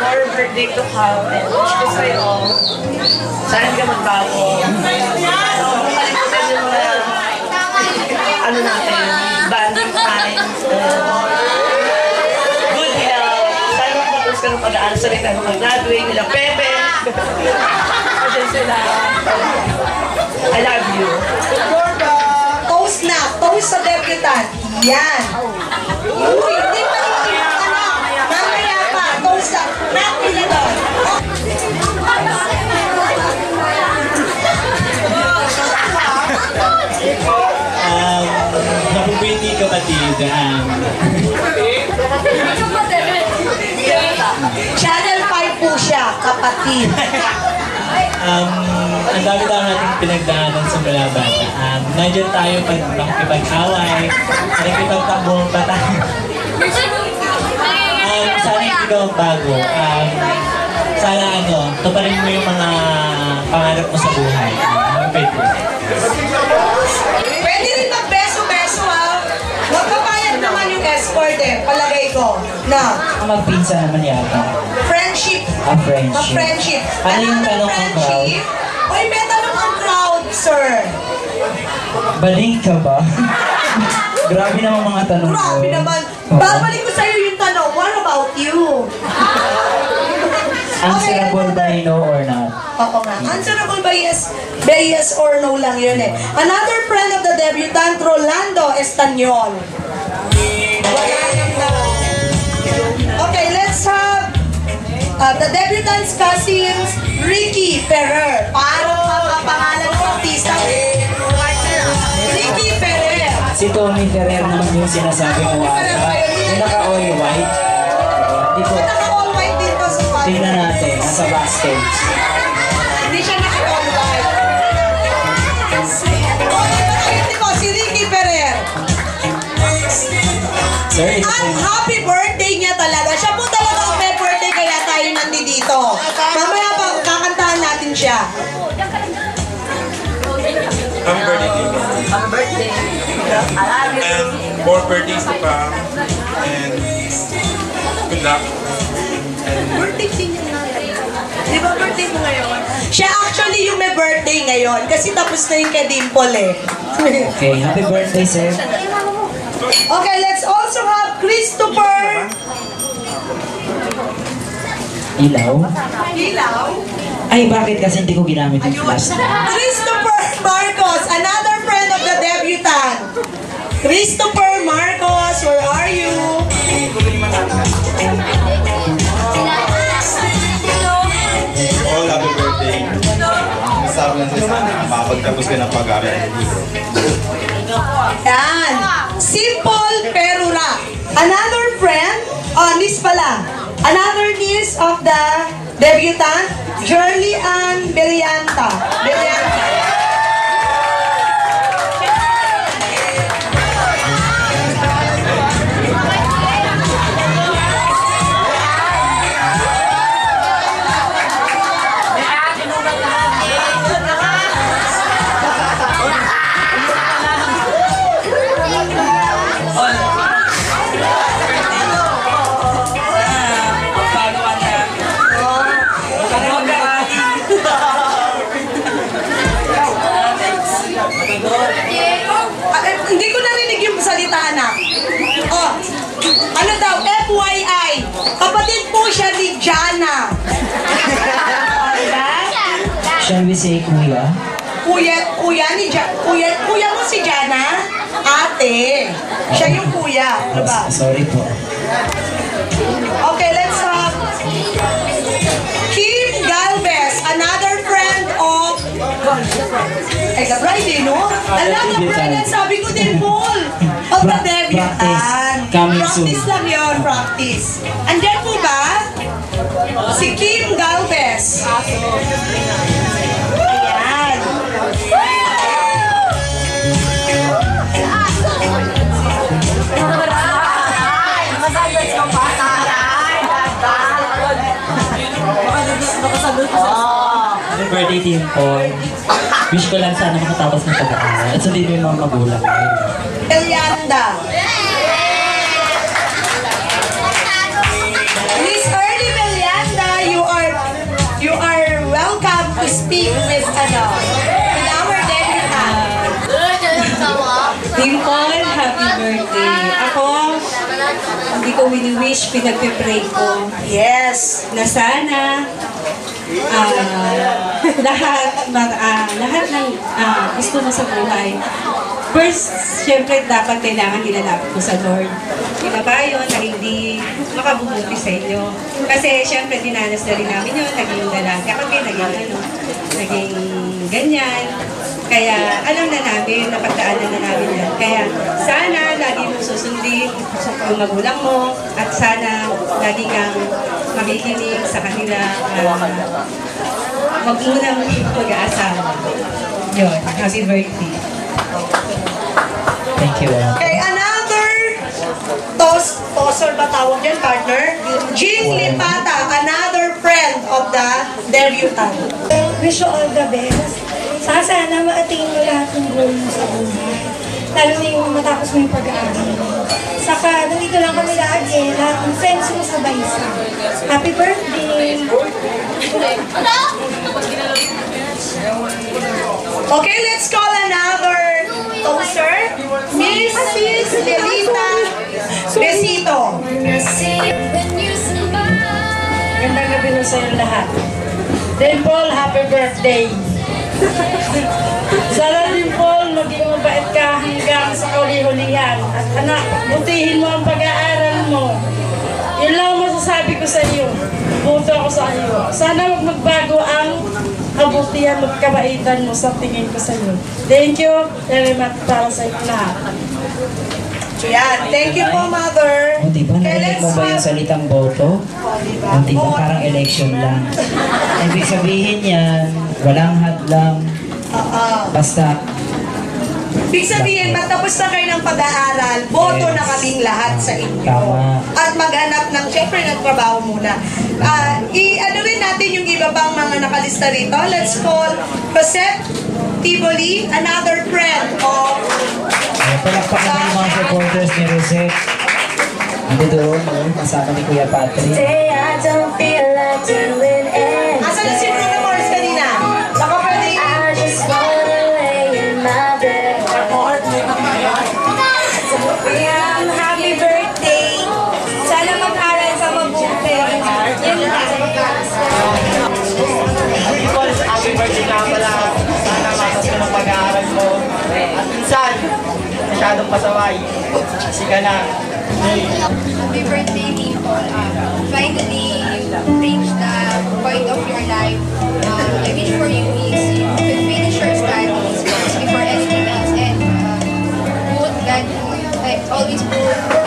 More birthday to come and wish ko sa'yo. Sana hindi ka magbago. Makalimutan yung mga ano natin, bonding times. Good health. Sana magpapos ka ng pag-aaral sa rin tayo mag-graduate nila. Pepe! Kasi sila. I love you. Toast na. Toast sa debutant. Yan. Uy, hindi pa rin yung anak. Mamaya pa. Toast na. Napili doon. Napupwede kapatid. Channel 5 po siya, kapatid. Ang dami-dami nating pinagdaanan sa mga bata. Nandiyan tayo pag makikipag-away, nakikipagtakbo pa tayo. Sana hindi ka magbago. Sana tuparin mo yung mga pangarap mo sa buhay. Pwede rin mag-beso-beso ha. Magpapayag naman yung escort palagay ko. Na? Magpinsa naman yata. Friendship. Friendship. Friendship. Ano yung tanong ng crowd? Uy, may tanong ang crowd, sir. Baling ka ba? Grabe naman mga tanong ko. Grabe naman. Babalik ko sa'yo yung tanong. What about you? Answerable by no or not? Oo nga. Answerable by yes or no lang yun eh. Another friend of the debutant, Rolando Estanyol. Okay, let's have the debutant's cousins, Ricky Ferrer. Paano pangalan ng artista? Ricky Ferrer. Si Tommy Ferrer naman yung sinasabi mo ata. Yung naka-all white. Hindi ko. Naka-all white dito sa party. Tingnan natin, nasa backstage. Hindi siya naka-all white. Okay, ko, si Ricky Ferrer. Sir, Ang happy birthday niya talaga. Siya po talaga ang may birthday kaya tayo nandito. Mamaya pa, kakantahan natin siya. Happy birthday to you. Happy birthday. And more birthdays to come. And good luck. Birthday din niya na. Di ba birthday mo ngayon? Siya actually yung may birthday ngayon kasi tapos na yung kay Dimple eh. okay, happy birthday, sir. Okay, let's also have Christopher. Ilaw? Ilaw? Ay, bakit kasi hindi ko ginamit yung flash? Christopher Marcos, another friend of the debutant. Christopher Marcos, where are you? All happy birthday. Masabi lang sa sana, makapagtapos ka ng pag-aaral. Yan. Simple Perura. Another friend, niece pala. Another niece of the debutant, Jerly Ann Belianta. Hindi ko narinig yung salita, anak. Oh, ano daw? FYI. Kapatid po siya ni Jana. Shall we say kuya? Kuya mo si Jana? Ate. Siya yung kuya. Ano ba? Sorry po. Okay, let's have Kim Galvez, another friend of Friday, no? Alam na friend, sabi ko din, Paul. Of the debutant. Practice lang yun, practice. Andyan po ba? Si Kim Galvez. Ayan. Happy birthday, Team Paul. Wish ko lang sana makatapos ng pag-aaral at sundin mo yung mga magulang. Elianda. Miss Early Elianda, you are welcome to speak with our debutant. Dimple, happy birthday. Ako, hindi ko wini-wish, pinagpipray ko Yes. na sana lahat ng gusto mo sa buhay. First, syempre dapat kailangan nilalapit mo sa Lord. Di ba yun na hindi makabubuti sa inyo? Kasi syempre dinanas na rin namin yun, naging dalaga kami, naging ganyan. Kaya alam na namin, napagdaanan na namin yan. Kaya sana lagi mong susundin yung magulang mo at sana lagi kang makikinig sa kanila. Wag munang mag-aasawa. Yun, happy birthday. Thank you. Okay, another tosser ba tawag yan, partner? Jean Lipata, another friend of the debutant. Wish you all the best. Saka sana ma-attain mo lahat ng goal mo sa buhay. Lalo na yung matapos mo yung pag-aaral mo. Saka nandito lang kami lagi, lahat ng friends mo sa bansa. Happy birthday! Okay, let's call another tosser. Miss Lelita Besito. Gandang gabi na sa'yo lahat. Dimple, happy birthday! Sana Dimple, maging mabait ka hanggang sa kauli-hulihan. At anak, butihin mo ang pag-aaral mo. Yun lang ang masasabi ko sa iyo. Buto ako sa iyo. Sana wag magbago ang kabutihan at kabaitan mo sa tingin ko sa iyo. Thank you very much para sa lahat. Yan, thank you po, Mother. O, diba? Narinig mo ba yung salitang boto? O, diba? Parang election lang. Ibig sabihin yan, walang hadlang. Basta, Ibig sabihin, matapos na kayo ng pag-aaral, boto na kaming lahat sa inyo. Tama. At maghanap ng, syempre, nagtrabaho muna. I-ano rin natin yung iba pang mga nakalista rito. Let's call Josette Tivoli, another friend of... palakpakan ng mga supporters ni Rosette. Ando doon, kasama ni Kuya Patrick. Asa na si Bruno Mars kanina? Baka pwede... Happy birthday! Sana mag-aral sa mabuti. Yun lang. Happy birthday nga pala. Sana matas ka ng pag-aaral mo. At minsan, masyadong pasaway. Kasi ka na. Happy birthday, Dimple. Finally, you reached the point of your life. I wish for you is you could finish your studies before anything else and always put